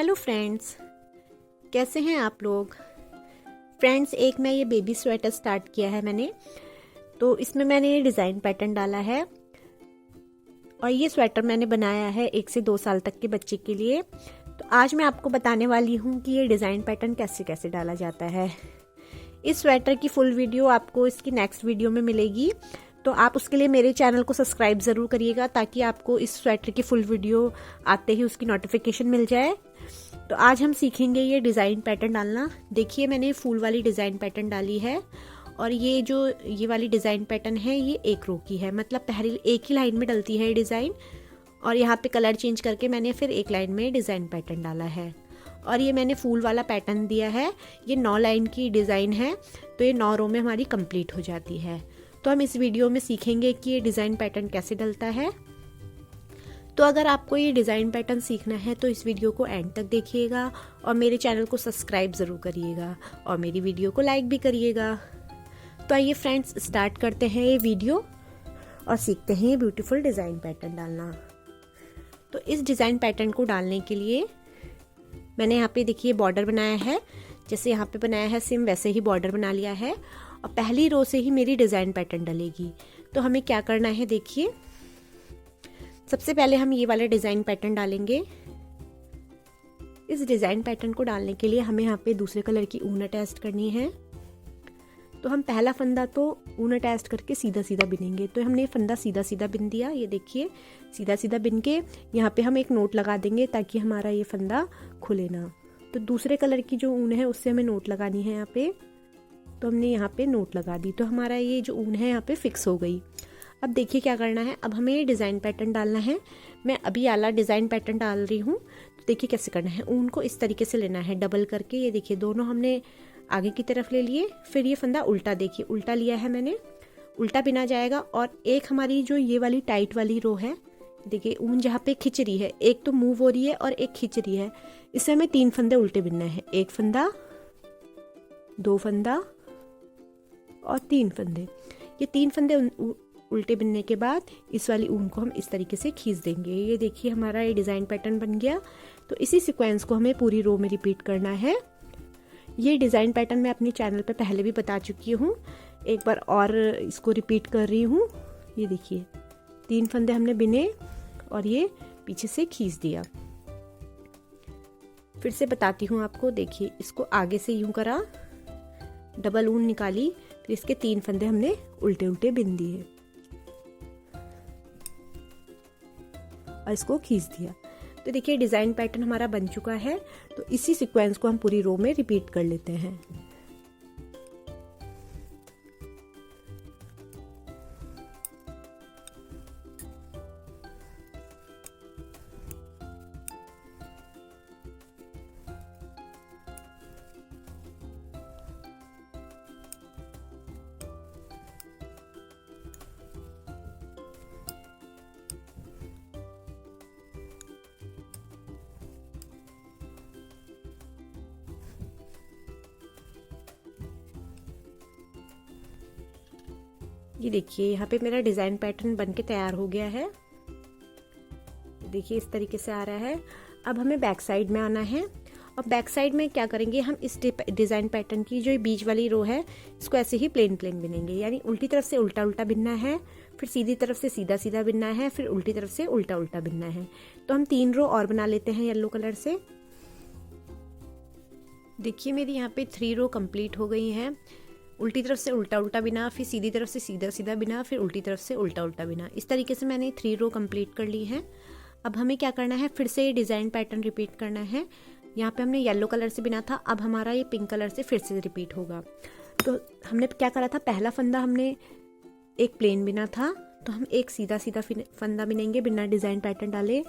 Hello friends, कैसे हैं आप लोग। फ्रेंड्स, एक मैं ये बेबी स्वेटर स्टार्ट किया है मैंने, तो इसमें मैंने डिज़ाइन पैटर्न डाला है और ये स्वेटर मैंने बनाया है 1 से 2 साल तक के बच्चे के लिए। तो आज मैं आपको बताने वाली हूँ कि ये डिज़ाइन पैटर्न कैसे कैसे डाला जाता है। इस स्वेटर की फुल वीडियो आपको इसकी नेक्स्ट वीडियो में मिलेगी, तो आप उसके लिए मेरे चैनल को सब्सक्राइब ज़रूर करिएगा ताकि आपको इस स्वेटर की फुल वीडियो आते ही उसकी नोटिफिकेशन मिल जाए। तो आज हम सीखेंगे ये डिज़ाइन पैटर्न डालना। देखिए, मैंने फूल वाली डिज़ाइन पैटर्न डाली है और ये वाली डिज़ाइन पैटर्न है, ये 1 रो की है, मतलब पहली एक ही लाइन में डलती है ये डिज़ाइन। और यहाँ पे कलर चेंज करके मैंने फिर एक लाइन में डिज़ाइन पैटर्न डाला है। और ये मैंने फूल वाला पैटर्न दिया है, ये 9 लाइन की डिज़ाइन है, तो ये 9 रो में हमारी कंप्लीट हो जाती है। तो हम इस वीडियो में सीखेंगे कि ये डिज़ाइन पैटर्न कैसे डलता है। तो अगर आपको ये डिज़ाइन पैटर्न सीखना है तो इस वीडियो को एंड तक देखिएगा और मेरे चैनल को सब्सक्राइब ज़रूर करिएगा और मेरी वीडियो को लाइक भी करिएगा। तो आइए फ्रेंड्स, स्टार्ट करते हैं ये वीडियो और सीखते हैं ये ब्यूटीफुल डिज़ाइन पैटर्न डालना। तो इस डिज़ाइन पैटर्न को डालने के लिए मैंने यहाँ पे देखिए बॉर्डर बनाया है, जैसे यहाँ पे बनाया है सेम वैसे ही बॉर्डर बना लिया है और पहली रो से ही मेरी डिज़ाइन पैटर्न डलेगी। तो हमें क्या करना है, देखिए सबसे पहले हम ये वाला डिज़ाइन पैटर्न डालेंगे। इस डिज़ाइन पैटर्न को डालने के लिए हमें यहाँ पे दूसरे कलर की ऊन अटैच करनी है। तो हम पहला फंदा तो ऊन अटैच करके सीधा सीधा बिनेंगे। तो हमने फंदा सीधा सीधा बिन दिया, ये देखिए सीधा सीधा बिन के यहाँ पे हम एक नोट लगा देंगे ताकि हमारा ये फंदा खुले ना। तो दूसरे कलर की जो ऊन है उससे हमें नोट लगानी है यहाँ पे। तो हमने यहाँ पे नोट लगा दी, तो हमारा ये जो ऊन है यहाँ पे फिक्स हो गई। अब देखिए क्या करना है, अब हमें ये डिज़ाइन पैटर्न डालना है। मैं अभी आला डिज़ाइन पैटर्न डाल रही हूँ। तो देखिए कैसे करना है, ऊन को इस तरीके से लेना है डबल करके। ये देखिए दोनों हमने आगे की तरफ ले लिए, फिर ये फंदा उल्टा, देखिए उल्टा लिया है मैंने, उल्टा बिना जाएगा। और एक हमारी जो ये वाली टाइट वाली रो है, देखिए ऊन जहाँ पे खिंच रही है, एक तो मूव हो रही है और एक खिंच रही है, इससे हमें 3 फंदे उल्टे बिनना है। 1 फंदा, 2 फंदा और 3 फंदे। ये 3 फंदे उल्टे बिनने के बाद इस वाली ऊन को हम इस तरीके से खींच देंगे। ये देखिए हमारा ये डिज़ाइन पैटर्न बन गया। तो इसी सीक्वेंस को हमें पूरी रो में रिपीट करना है। ये डिज़ाइन पैटर्न मैं अपने चैनल पे पहले भी बता चुकी हूँ, एक बार और इसको रिपीट कर रही हूँ। ये देखिए 3 फंदे हमने बिने और ये पीछे से खींच दिया। फिर से बताती हूँ आपको, देखिए इसको आगे से यूं करा, डबल ऊन निकाली, फिर इसके 3 फंदे हमने उल्टे उल्टे बिन दिए और इसको खींच दिया। तो देखिए डिज़ाइन पैटर्न हमारा बन चुका है। तो इसी सीक्वेंस को हम पूरी रो में रिपीट कर लेते हैं। ये देखिए यहाँ पे मेरा डिज़ाइन पैटर्न बनके तैयार हो गया है। देखिए इस तरीके से आ रहा है। अब हमें बैक साइड में आना है और बैक साइड में क्या करेंगे, हम इस डिज़ाइन पैटर्न की जो बीच वाली रो है इसको ऐसे ही प्लेन प्लेन बिनेंगे, यानी उल्टी तरफ से उल्टा उल्टा बिनना है, फिर सीधी तरफ से सीधा सीधा बिनना है, फिर उल्टी तरफ से उल्टा उल्टा बिनना है। तो हम 3 रो और बना लेते हैं येलो कलर से। देखिए मेरी यहाँ पे 3 रो कंप्लीट हो गई हैं। उल्टी तरफ से उल्टा उल्टा बिना, फिर सीधी तरफ से सीधा सीधा बिना, फिर उल्टी तरफ से उल्टा उल्टा बिना। इस तरीके से मैंने 3 रो कंप्लीट कर ली है। अब हमें क्या करना है, फिर से ये डिज़ाइन पैटर्न रिपीट करना है। यहाँ पे हमने येलो कलर से बिना था, अब हमारा ये पिंक कलर से फिर से रिपीट होगा। तो हमने क्या करा था, पहला फंदा हमने एक प्लेन बिना था, तो हम एक सीधा सीधा फंदा बिनेंगे बिना डिज़ाइन पैटर्न डाले।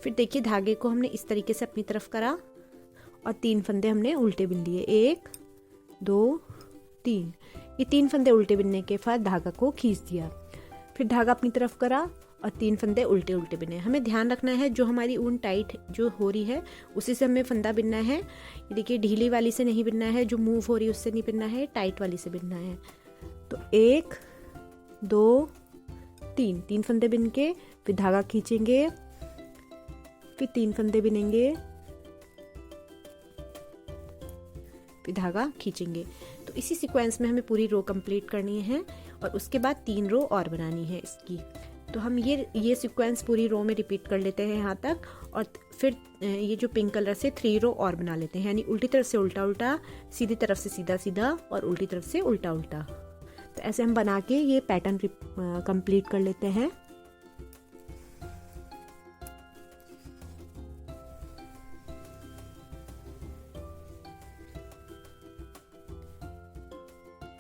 फिर देखिए धागे को हमने इस तरीके से अपनी तरफ करा और 3 फंदे हमने उल्टे बिन दिए, 1 2 3। ये 3 फंदे उल्टे बिनने के बाद धागा को खींच दिया, फिर धागा अपनी तरफ करा और 3 फंदे उल्टे उल्टे बिने। हमें ध्यान रखना है जो हमारी ऊन टाइट जो हो रही है उसी से हमें फंदा बिनना है। ये देखिए ढीली वाली से नहीं बिनना है, जो मूव हो रही है उससे नहीं बिनना है, टाइट वाली से बिनना है। तो 1 2 3 फंदे बिन के फिर धागा खींचेंगे, फिर 3 फंदे बिनेंगे, फिर धागा खींचेंगे। तो इसी सीक्वेंस में हमें पूरी रो कंप्लीट करनी है और उसके बाद 3 रो और बनानी है इसकी। तो हम ये सीक्वेंस पूरी रो में रिपीट कर लेते हैं यहाँ तक, और फिर ये जो पिंक कलर से 3 रो और बना लेते हैं, यानी उल्टी तरफ से उल्टा उल्टा, सीधी तरफ से सीधा सीधा और उल्टी तरफ से उल्टा उल्टा। तो ऐसे हम बना के ये पैटर्न कंप्लीट कर लेते हैं।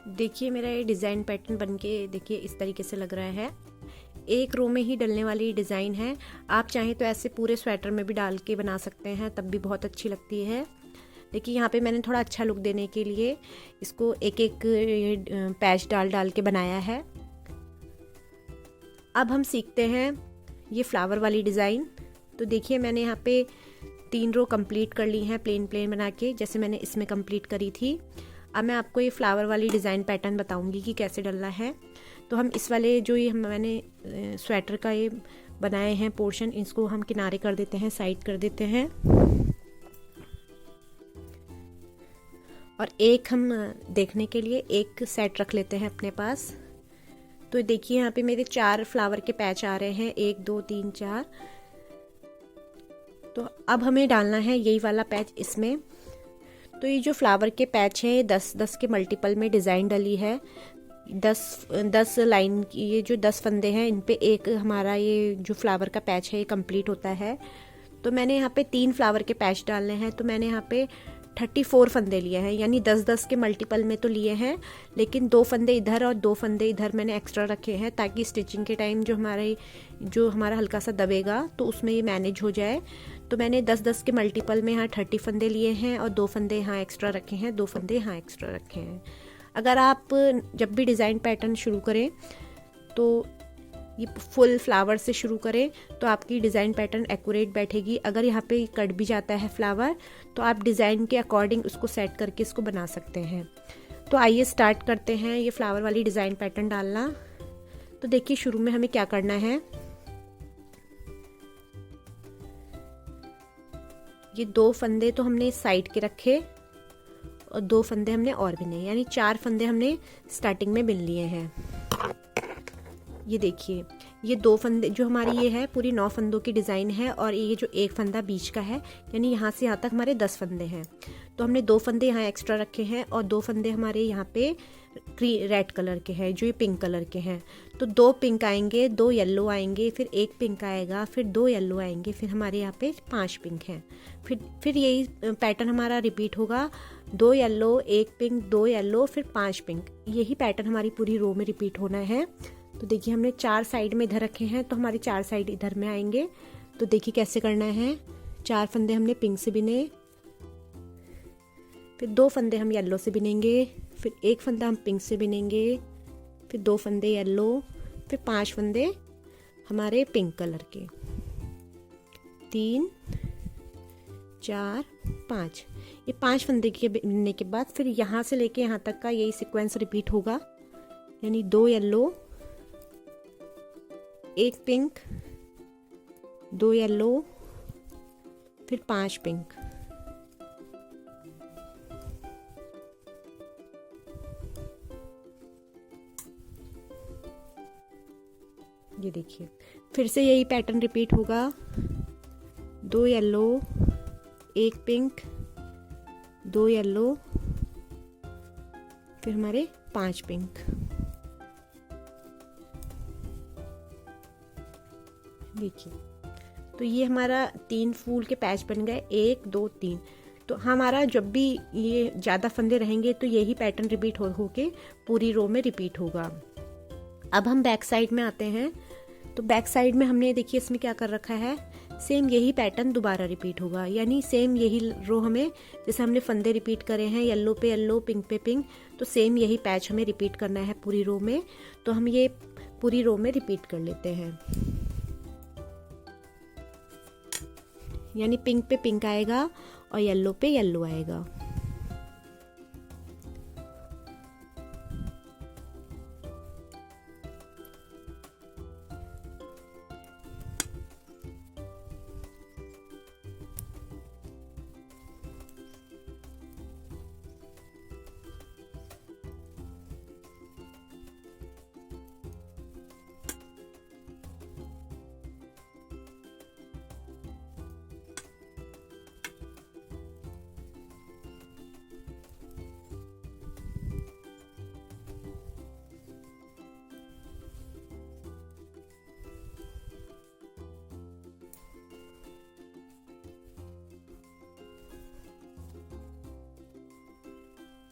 देखिए मेरा ये डिज़ाइन पैटर्न बनके देखिए इस तरीके से लग रहा है। एक रो में ही डलने वाली डिज़ाइन है। आप चाहें तो ऐसे पूरे स्वेटर में भी डाल के बना सकते हैं, तब भी बहुत अच्छी लगती है। देखिए यहाँ पे मैंने थोड़ा अच्छा लुक देने के लिए इसको एक एक पैच डाल डाल के बनाया है। अब हम सीखते हैं ये फ्लावर वाली डिज़ाइन। तो देखिए मैंने यहाँ पे 3 रो कंप्लीट कर ली हैं प्लेन प्लेन बना के, जैसे मैंने इसमें कंप्लीट करी थी। अब मैं आपको ये फ्लावर वाली डिज़ाइन पैटर्न बताऊंगी कि कैसे डलना है। तो हम इस वाले जो ये मैंने स्वेटर का ये बनाए हैं पोर्शन, इसको हम किनारे कर देते हैं, साइड कर देते हैं। और एक हम देखने के लिए एक सेट रख लेते हैं अपने पास। तो देखिए यहाँ पे मेरे 4 फ्लावर के पैच आ रहे हैं, 1 2 3 4। तो अब हमें डालना है यही वाला पैच इसमें। तो ये जो फ्लावर के पैच हैं 10-10 के मल्टीपल में डिज़ाइन डली है। 10 लाइन की ये जो 10 फंदे हैं, इन पे एक हमारा ये जो फ्लावर का पैच है ये कंप्लीट होता है। तो मैंने यहाँ पे 3 फ्लावर के पैच डालने हैं, तो मैंने यहाँ पे 34 फंदे लिए हैं, यानी 10-10 के मल्टीपल में तो लिए हैं, लेकिन 2 फंदे इधर और 2 फंदे इधर मैंने एक्स्ट्रा रखे हैं, ताकि स्टिचिंग के टाइम जो हमारा हल्का सा दबेगा तो उसमें ये मैनेज हो जाए। तो मैंने 10-10 के मल्टीपल में यहाँ 30 फंदे लिए हैं और 2 फंदे यहाँ एक्स्ट्रा रखे हैं, 2 फंदे यहाँ एक्स्ट्रा रखे हैं। अगर आप जब भी डिज़ाइन पैटर्न शुरू करें तो ये फुल फ्लावर से शुरू करें तो आपकी डिज़ाइन पैटर्न एक्यूरेट बैठेगी। अगर यहाँ पे कट भी जाता है फ्लावर तो आप डिज़ाइन के अकॉर्डिंग उसको सेट करके इसको बना सकते हैं। तो आइए स्टार्ट करते हैं ये फ्लावर वाली डिज़ाइन पैटर्न डालना। तो देखिए शुरू में हमें क्या करना है, ये 2 फंदे तो हमने साइड के रखे और 2 फंदे हमने और बिने, यानी 4 फंदे हमने स्टार्टिंग में बिन लिए हैं। ये देखिए ये 2 फंदे जो हमारी ये है पूरी 9 फंदों की डिज़ाइन है, और ये जो एक फंदा बीच का है, यानी यहाँ से यहाँ तक हमारे 10 फंदे हैं। तो हमने 2 फंदे यहाँ एक्स्ट्रा रखे हैं और 2 फंदे हमारे यहाँ पे रेड कलर के हैं, जो ये पिंक कलर के हैं। तो 2 पिंक आएंगे, 2 येलो आएंगे, फिर 1 पिंक आएगा, फिर 2 येलो आएंगे, फिर हमारे यहाँ पे 5 पिंक हैं। फिर यही पैटर्न हमारा रिपीट होगा, 2 येलो, 1 पिंक, 2 येलो, फिर 5 पिंक। यही पैटर्न हमारी पूरी रो में रिपीट होना है। तो देखिए हमने 4 साइड में इधर रखे हैं, तो हमारे 4 साइड इधर में आएंगे। तो देखिए कैसे करना है, 4 फंदे हमने पिंक से बिने, फिर 2 फंदे हम येलो से बिनेंगे, फिर 1 फंदा हम पिंक से बिनेंगे, फिर 2 फंदे येलो, फिर 5 फंदे हमारे पिंक कलर के, 3 4 5। ये 5 फंदे के बिनने के बाद फिर यहाँ से लेके यहाँ तक का यही सीक्वेंस रिपीट होगा, यानी 2 येलो, 1 पिंक, 2 येलो, फिर 5 पिंक। ये देखिए फिर से यही पैटर्न रिपीट होगा, 2 येलो, 1 पिंक, 2 येलो, फिर हमारे 5 पिंक। देखिए तो ये हमारा 3 फूल के पैच बन गए, 1 2 3। तो हमारा जब भी ये ज़्यादा फंदे रहेंगे तो यही पैटर्न रिपीट होके पूरी रो में रिपीट होगा। अब हम बैक साइड में आते हैं। तो बैक साइड में हमने देखिए इसमें क्या कर रखा है, सेम यही पैटर्न दोबारा रिपीट होगा, यानी सेम यही रो हमें, जैसे हमने फंदे रिपीट करे हैं येलो पे येलो, पिंक पे पिंक, तो सेम यही पैच हमें रिपीट करना है पूरी रो में। तो हम ये पूरी रो में रिपीट कर लेते हैं, यानी पिंक पे पिंक आएगा और येलो पे येलो आएगा।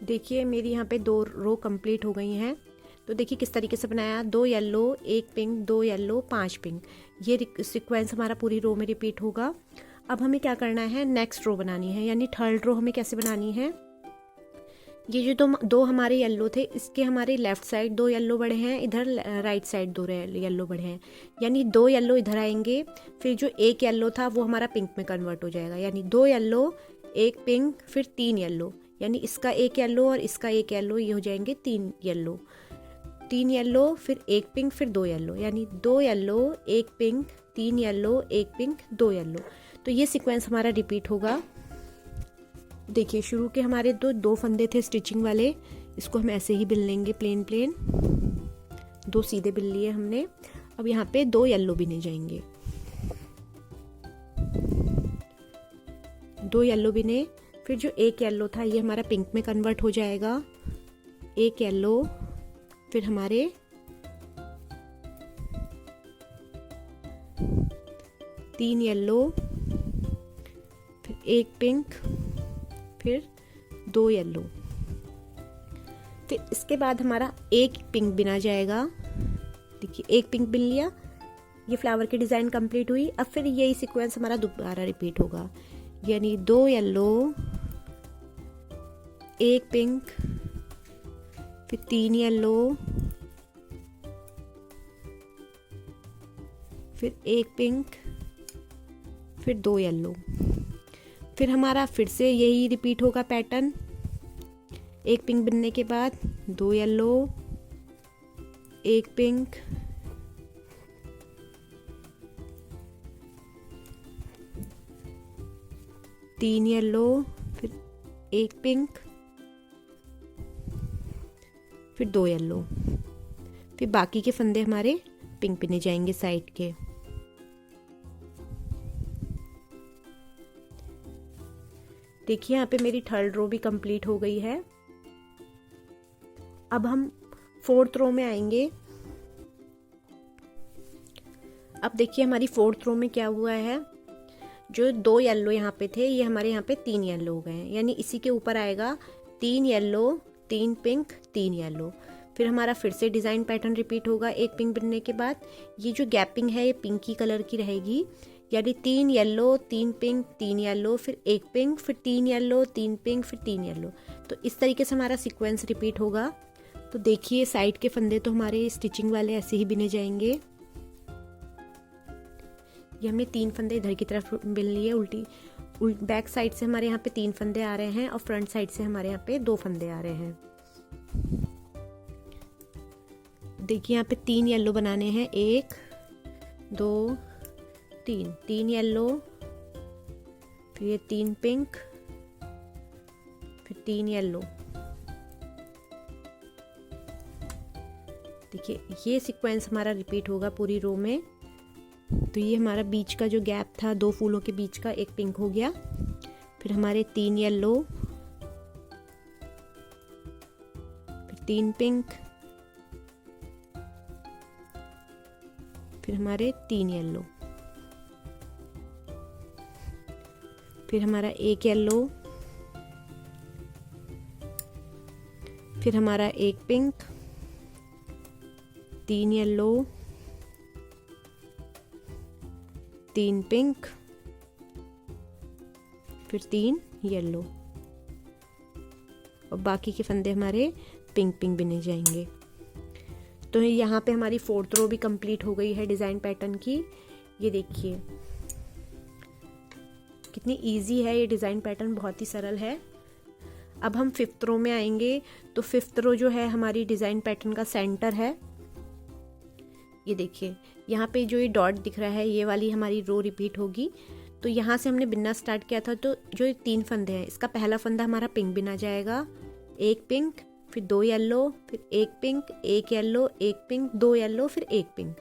देखिए मेरी यहाँ पे 2 रो कंप्लीट हो गई हैं। तो देखिए किस तरीके से बनाया, 2 येलो 1 पिंक 2 येलो 5 पिंक, ये सीक्वेंस हमारा पूरी रो में रिपीट होगा। अब हमें क्या करना है, नेक्स्ट रो बनानी है, यानी थर्ड रो हमें कैसे बनानी है। ये जो दो हमारे येलो थे, इसके हमारे लेफ्ट साइड 2 येलो बढ़े हैं, इधर राइट साइड 2 येलो बढ़े हैं, यानी 2 येलो इधर आएंगे, फिर जो 1 येलो था वो हमारा पिंक में कन्वर्ट हो जाएगा, यानी 2 येलो 1 पिंक फिर 3 येलो, यानी इसका 1 येलो और इसका 1 येलो, ये हो जाएंगे 3 येलो, 3 येलो फिर 1 पिंक फिर 2 येलो, यानी 2 yellow 1 pink 3 yellow 1 pink 2 yellow. तो ये सीक्वेंस हमारा रिपीट होगा। देखिए शुरू के हमारे दो फंदे थे स्टिचिंग वाले, इसको हम ऐसे ही बिल लेंगे, प्लेन प्लेन 2 सीधे बिल लिए हमने। अब यहाँ पे 2 येलो बिने जाएंगे, 2 येलो बिने, फिर जो 1 येलो था ये हमारा पिंक में कन्वर्ट हो जाएगा, 1 येलो फिर हमारे 3 येलो फिर 1 पिंक फिर 2 येलो, फिर इसके बाद हमारा 1 पिंक बिना जाएगा। देखिए 1 पिंक बिन लिया, ये फ्लावर की डिज़ाइन कंप्लीट हुई। अब फिर यही सीक्वेंस हमारा दोबारा रिपीट होगा, यानी 2 येलो 1 पिंक फिर 3 येलो फिर 1 पिंक फिर 2 येलो, फिर हमारा फिर से यही रिपीट होगा पैटर्न। 1 पिंक बिनने के बाद 2 येलो 1 पिंक 3 येलो फिर 1 पिंक फिर 2 येलो, फिर बाकी के फंदे हमारे पिंक बिने जाएंगे साइड के। देखिए यहाँ पे मेरी थर्ड रो भी कंप्लीट हो गई है। अब हम 4th रो में आएंगे। अब देखिए हमारी 4th रो में क्या हुआ है, जो 2 येलो यहाँ पे थे ये हमारे यहाँ पे 3 येलो हो गए हैं, यानी इसी के ऊपर आएगा 3 येलो 3 पिंक 3 येलो, फिर हमारा फिर से डिज़ाइन पैटर्न रिपीट होगा। 1 पिंक बनने के बाद ये जो गैपिंग है ये पिंकी कलर की रहेगी, यानी 3 येलो 3 पिंक 3 येलो फिर 1 पिंक फिर 3 येलो 3 पिंक फिर 3 येलो। तो इस तरीके से हमारा सीक्वेंस रिपीट होगा। तो देखिए साइड के फंदे तो हमारे स्टिचिंग वाले ऐसे ही बिने जाएंगे। ये हमने 3 फंदे इधर की तरफ बिन लिए, बैक साइड से हमारे यहाँ पे 3 फंदे आ रहे हैं और फ्रंट साइड से हमारे यहाँ पे 2 फंदे आ रहे हैं। देखिए यहाँ पे 3 येलो बनाने हैं, 1 2 3, 3 येलो फिर ये 3 पिंक फिर 3 येलो। देखिए ये सीक्वेंस हमारा रिपीट होगा पूरी रो में। तो ये हमारा बीच का जो गैप था 2 फूलों के बीच का, 1 पिंक हो गया, फिर हमारे 3 येलो फिर 3 पिंक फिर हमारे 3 येलो, फिर हमारा 1 येलो फिर हमारा 1 पिंक 3 येलो 3 पिंक फिर 3 येलो, और बाकी के फंदे हमारे पिंक पिंक बिने जाएंगे। तो यहाँ पे हमारी 4th रो भी कंप्लीट हो गई है डिज़ाइन पैटर्न की। ये देखिए कितनी इजी है ये डिज़ाइन पैटर्न, बहुत ही सरल है। अब हम 5th रो में आएंगे। तो 5th रो जो है हमारी डिज़ाइन पैटर्न का सेंटर है। ये देखिए यहाँ पे जो ये डॉट दिख रहा है ये वाली हमारी रो रिपीट होगी। तो यहाँ से हमने बिनना स्टार्ट किया था, तो जो 3 फंदे हैं इसका पहला फंदा हमारा पिंक बिना जाएगा, 1 पिंक फिर 2 येलो फिर 1 पिंक 1 येलो 1 पिंक 2 येलो फिर 1 पिंक।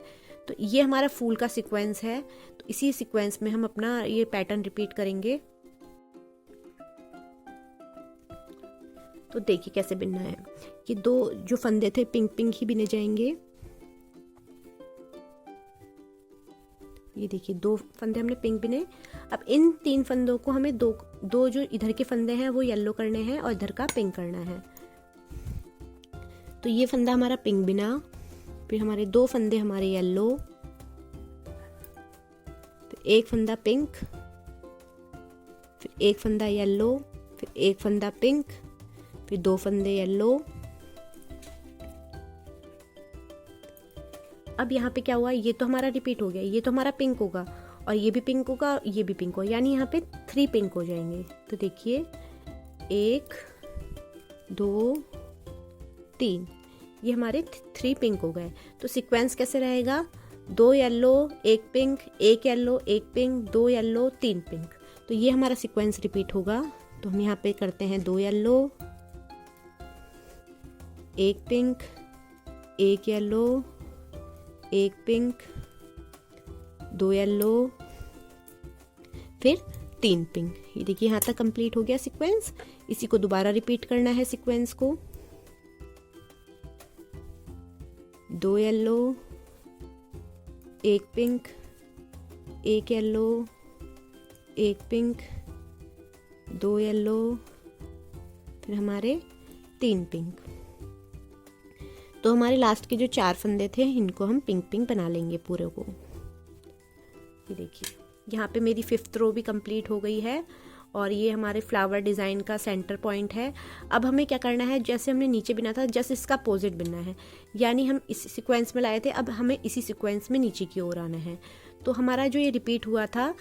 तो ये हमारा फूल का सीक्वेंस है। तो इसी सीक्वेंस में हम अपना ये पैटर्न रिपीट करेंगे। तो देखिए कैसे बिनना है। ये 2 जो फंदे थे पिंक पिंक ही बिने जाएंगे। ये देखिए 2 फंदे हमने पिंक बिने। अब इन 3 फंदों को हमें दो जो इधर के फंदे हैं वो येलो करने हैं और इधर का पिंक करना है। तो ये फंदा हमारा पिंक बिना, फिर हमारे 2 फंदे हमारे येलो, फिर एक फंदा पिंक, फिर एक फंदा येलो, फिर एक फंदा पिंक, फिर 2 फंदे येलो। अब यहाँ पे क्या हुआ, ये तो हमारा रिपीट हो गया, ये तो हमारा पिंक होगा और ये भी पिंक होगा, ये भी पिंक होगा, यानी यहाँ पे 3 पिंक हो जाएंगे। तो देखिए 1 2 3, ये हमारे 3 पिंक हो गए। तो सीक्वेंस कैसे रहेगा, 2 yellow 1 pink, 1 yellow 1 pink, 2 yellow 3 pink. तो ये हमारा सीक्वेंस रिपीट होगा। तो हम यहाँ पे करते हैं 2 yellow 1 pink, 1 yellow 1 pink, 2 yellow, फिर 3 पिंक। ये देखिए यहाँ तक कंप्लीट हो गया सीक्वेंस। इसी को दोबारा रिपीट करना है सीक्वेंस को। 2 yellow 1 pink, 1 yellow 1 pink, 2 yellow, फिर हमारे 3 पिंक। तो हमारे लास्ट के जो 4 फंदे थे इनको हम पिंक पिंक बना लेंगे पूरे को। ये देखिए यहाँ पे मेरी 5th रो भी कंप्लीट हो गई है और ये हमारे फ्लावर डिज़ाइन का सेंटर पॉइंट है। अब हमें क्या करना है, जैसे हमने नीचे बिना था जस्ट इसका अपोजिट बिनना है, यानी हम इस सीक्वेंस में लाए थे, अब हमें इसी सीक्वेंस में नीचे की ओर आना है। तो हमारा जो ये रिपीट हुआ था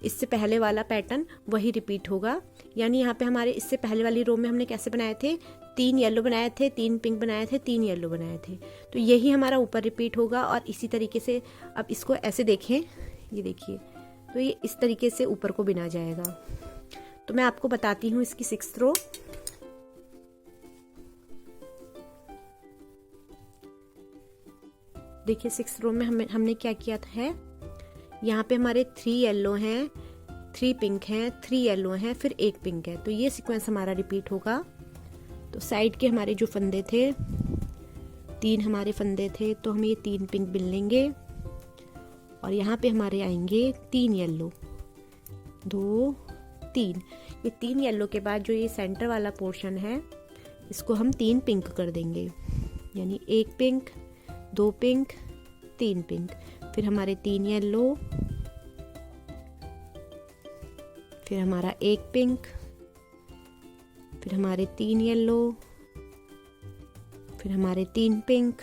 इससे पहले वाला पैटर्न वही रिपीट होगा। यानी यहाँ पे हमारे इससे पहले वाली रो में हमने कैसे बनाए थे, 3 येलो बनाए थे, 3 पिंक बनाए थे, 3 येलो बनाए थे। तो यही हमारा ऊपर रिपीट होगा और इसी तरीके से अब इसको ऐसे देखें, ये देखिए, तो ये इस तरीके से ऊपर को बिना जाएगा। तो मैं आपको बताती हूँ इसकी 6th रो। देखिए 6th रो में हमने क्या किया है, यहाँ पे हमारे 3 येलो हैं, 3 पिंक हैं, 3 येलो हैं, फिर 1 पिंक है। तो ये सीक्वेंस हमारा रिपीट होगा। तो साइड के हमारे जो फंदे थे, 3 हमारे फंदे थे, तो हम ये 3 पिंक बिन लेंगे और यहाँ पे हमारे आएंगे 3 येलो 2 3। ये 3 येलो के बाद जो ये सेंटर वाला पोर्शन है इसको हम 3 पिंक कर देंगे, यानी 1 पिंक 2 पिंक 3 पिंक, फिर हमारे 3 येलो, फिर हमारा 1 पिंक, फिर हमारे 3 येलो, फिर हमारे 3 पिंक,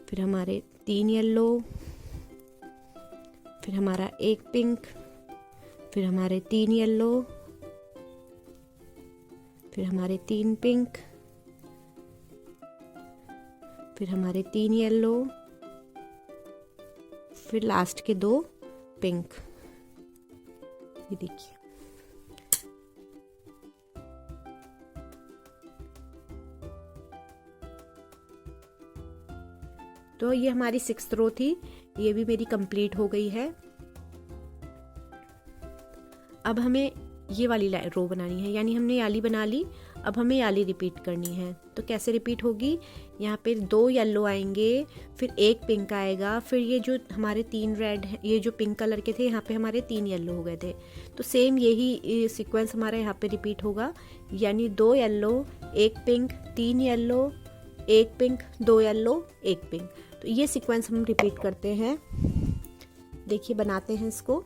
फिर हमारे 3 येलो, फिर हमारा 1 पिंक, फिर हमारे 3 येलो, फिर हमारे 3 पिंक, फिर हमारे 3 येलो, फिर लास्ट के 2 पिंक। ये देखिए तो ये हमारी 6th रो थी, ये भी मेरी कंप्लीट हो गई है। अब हमें ये वाली रो बनानी है, यानी हमने याली बना ली, अब हमें याली रिपीट करनी है। तो कैसे रिपीट होगी, यहाँ पे 2 येलो आएंगे, फिर 1 पिंक आएगा, फिर ये जो हमारे 3 रेड है, ये जो पिंक कलर के थे यहाँ पे हमारे 3 येलो हो गए थे। तो सेम यही सीक्वेंस हमारा यहाँ पे रिपीट होगा, यानी 2 yellow 1 pink, 3 yellow 1 pink, 2 yellow 1 pink. तो ये सीक्वेंस हम रिपीट करते हैं। देखिए बनाते हैं इसको।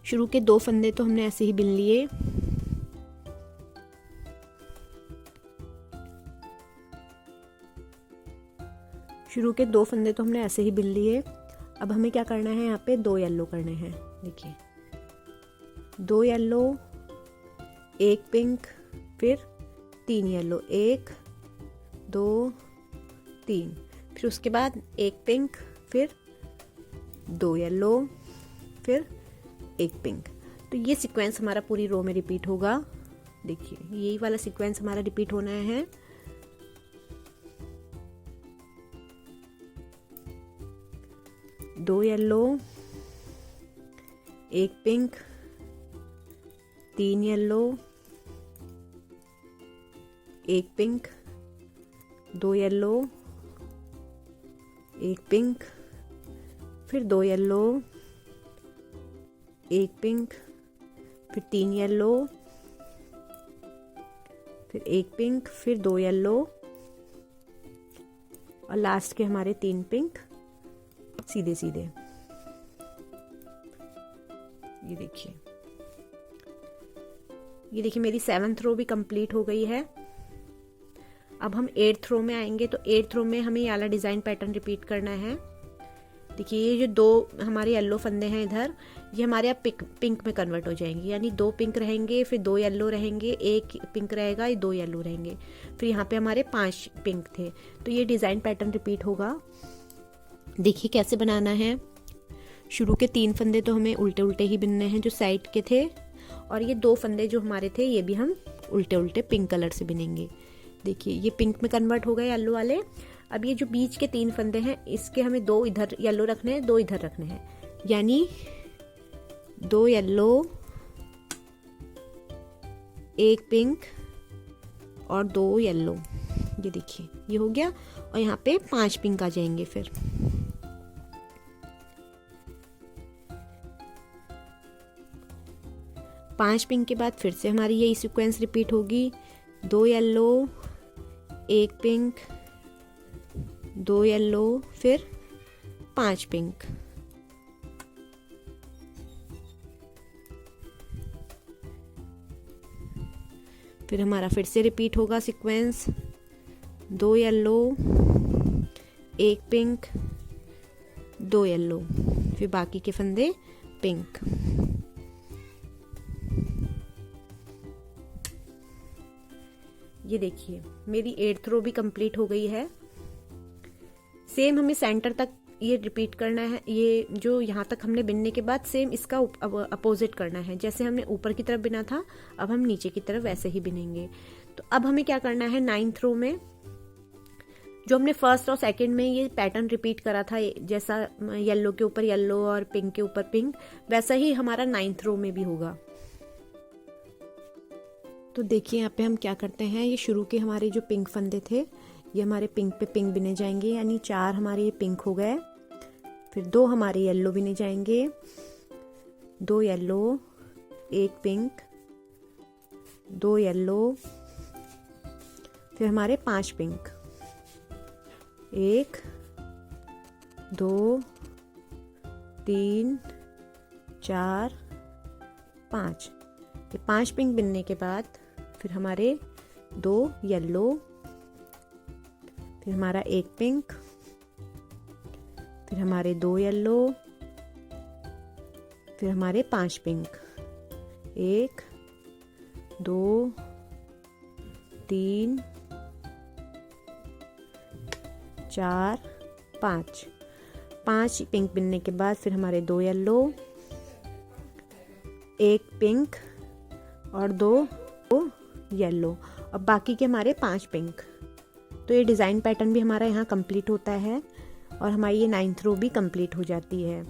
शुरू के 2 फंदे तो हमने ऐसे ही बिन लिए, शुरू के 2 फंदे तो हमने ऐसे ही बिन लिए। अब हमें क्या करना है, यहाँ पे 2 येलो करने हैं। देखिए 2 येलो 1 पिंक, फिर 3 येलो 1 2 3, फिर उसके बाद 1 पिंक, फिर 2 येलो, फिर 1 पिंक। तो ये सीक्वेंस हमारा पूरी रो में रिपीट होगा। देखिए यही वाला सीक्वेंस हमारा रिपीट होना है। दो yellow 1 pink, 3 yellow 1 pink, 2 yellow 1 pink, फिर 2 येलो 1 पिंक, फिर 3 येलो, फिर एक पिंक, फिर 2 येलो और लास्ट के हमारे 3 पिंक सीधे सीधे। ये देखिए, ये देखिए मेरी 7th रो भी कंप्लीट हो गई है। अब हम 8th रो में आएंगे, तो 8th रो में हमें ये वाला डिजाइन पैटर्न रिपीट करना है। देखिए ये जो 2 हमारे येलो फंदे हैं इधर, ये हमारे अब पिंक में कन्वर्ट हो जाएंगे, यानी 2 पिंक रहेंगे, फिर 2 येलो रहेंगे, 1 पिंक रहेगा, ये 2 येलो रहेंगे, फिर यहाँ पे हमारे 5 पिंक थे। तो ये डिजाइन पैटर्न रिपीट होगा। देखिए कैसे बनाना है। शुरू के 3 फंदे तो हमें उल्टे उल्टे ही बिनने हैं जो साइड के थे, और ये 2 फंदे जो हमारे थे ये भी हम उल्टे उल्टे पिंक कलर से बिनेंगे। देखिए ये पिंक में कन्वर्ट हो गए येलो वाले। अब ये जो बीच के 3 फंदे हैं इसके हमें 2 इधर येलो रखने हैं, 2 इधर रखने हैं, यानी 2 येलो, 1 पिंक और 2 येलो। ये देखिए ये हो गया, और यहाँ पे 5 पिंक आ जाएंगे। फिर 5 पिंक के बाद फिर से हमारी यही सीक्वेंस रिपीट होगी। 2 येलो, 1 पिंक, 2 येलो, फिर 5 पिंक। फिर हमारा फिर से रिपीट होगा सीक्वेंस। 2 येलो, 1 पिंक, 2 येलो, फिर बाकी के फंदे पिंक। ये देखिए मेरी 8th रो भी कंप्लीट हो गई है। सेम हमें सेंटर तक ये रिपीट करना है। ये जो यहाँ तक हमने बिनने के बाद सेम इसका अपोजिट करना है। जैसे हमने ऊपर की तरफ बिना था, अब हम नीचे की तरफ वैसे ही बिनेंगे। तो अब हमें क्या करना है, 9th रो में जो हमने फर्स्ट और सेकंड में ये पैटर्न रिपीट करा था, जैसा येलो के ऊपर येलो और पिंक के ऊपर पिंक, वैसा ही हमारा 9th रो में भी होगा। तो देखिए यहाँ पे हम क्या करते हैं, ये शुरू के हमारे जो पिंक फंदे थे ये हमारे पिंक पे पिंक बिने जाएंगे, यानी 4 हमारे ये पिंक हो गए। फिर 2 हमारे येलो बिने जाएंगे, 2 येलो, 1 पिंक, 2 येलो, फिर हमारे 5 पिंक, 1 2 3 4 5। ये 5 पिंक बिनने के बाद फिर हमारे 2 येलो, फिर हमारा 1 पिंक, फिर हमारे 2 येलो, फिर हमारे 5 पिंक, 1 2 3 4 5। 5 पिंक बिनने के बाद फिर हमारे 2 येलो, 1 पिंक और 2 येलो, और बाकी के हमारे 5 पिंक। तो ये डिज़ाइन पैटर्न भी हमारा यहाँ कंप्लीट होता है और हमारी ये 9th रो भी कंप्लीट हो जाती है।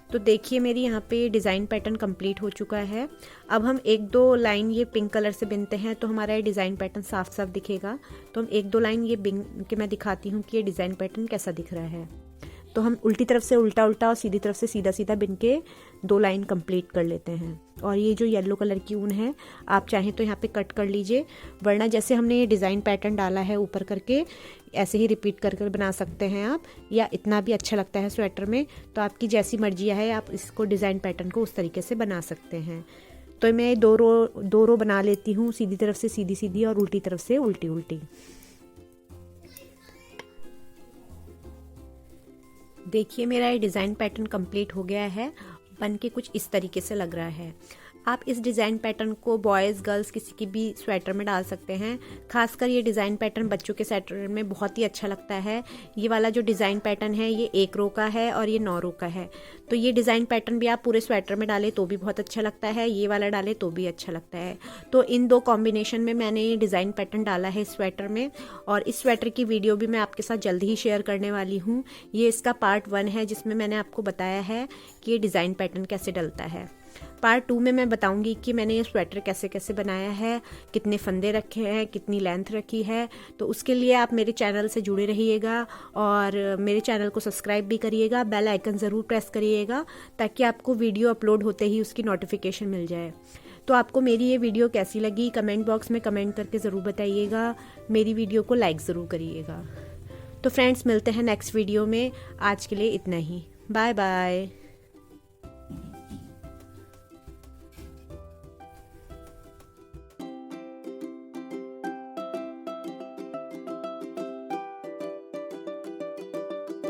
तो देखिए मेरी यहाँ पे डिज़ाइन पैटर्न कंप्लीट हो चुका है। अब हम 1-2 लाइन ये पिंक कलर से बिनते हैं तो हमारा ये डिज़ाइन पैटर्न साफ साफ दिखेगा। तो हम 1-2 लाइन ये बिन के मैं दिखाती हूँ कि ये डिज़ाइन पैटर्न कैसा दिख रहा है। तो हम उल्टी तरफ से उल्टा उल्टा और सीधी तरफ से सीधा सीधा बिन के 2 लाइन कंप्लीट कर लेते हैं। और ये जो येलो कलर की ऊन है आप चाहें तो यहाँ पे कट कर लीजिए, वरना जैसे हमने ये डिज़ाइन पैटर्न डाला है ऊपर करके ऐसे ही रिपीट कर कर बना सकते हैं आप, या इतना भी अच्छा लगता है स्वेटर में। तो आपकी जैसी मर्जी है आप इसको डिज़ाइन पैटर्न को उस तरीके से बना सकते हैं। तो मैं 2 रो बना लेती हूँ, सीधी तरफ से सीधी सीधी और उल्टी तरफ से उल्टी उल्टी। देखिए मेरा ये डिज़ाइन पैटर्न कंप्लीट हो गया है, बन के कुछ इस तरीके से लग रहा है। आप इस डिज़ाइन पैटर्न को बॉयज़ गर्ल्स किसी की भी स्वेटर में डाल सकते हैं। खासकर ये डिज़ाइन पैटर्न बच्चों के स्वेटर में बहुत ही अच्छा लगता है। ये वाला जो डिज़ाइन पैटर्न है ये 1 रो का है और ये 9 रो का है। तो ये डिज़ाइन पैटर्न भी आप पूरे स्वेटर में डालें तो भी बहुत अच्छा लगता है, ये वाला डालें तो भी अच्छा लगता है। तो इन 2 कॉम्बिनेशन में मैंने ये डिज़ाइन पैटर्न डाला है स्वेटर में, और इस स्वेटर की वीडियो भी मैं आपके साथ जल्दी ही शेयर करने वाली हूँ। ये इसका पार्ट 1 है जिसमें मैंने आपको बताया है कि ये डिज़ाइन पैटर्न कैसे डलता है। पार्ट 2 में मैं बताऊंगी कि मैंने ये स्वेटर कैसे कैसे बनाया है, कितने फंदे रखे हैं, कितनी लेंथ रखी है। तो उसके लिए आप मेरे चैनल से जुड़े रहिएगा और मेरे चैनल को सब्सक्राइब भी करिएगा, बेल आइकन ज़रूर प्रेस करिएगा ताकि आपको वीडियो अपलोड होते ही उसकी नोटिफिकेशन मिल जाए। तो आपको मेरी ये वीडियो कैसी लगी कमेंट बॉक्स में कमेंट करके ज़रूर बताइएगा। मेरी वीडियो को लाइक ज़रूर करिएगा। तो फ्रेंड्स मिलते हैं नेक्स्ट वीडियो में। आज के लिए इतना ही। Bye bye.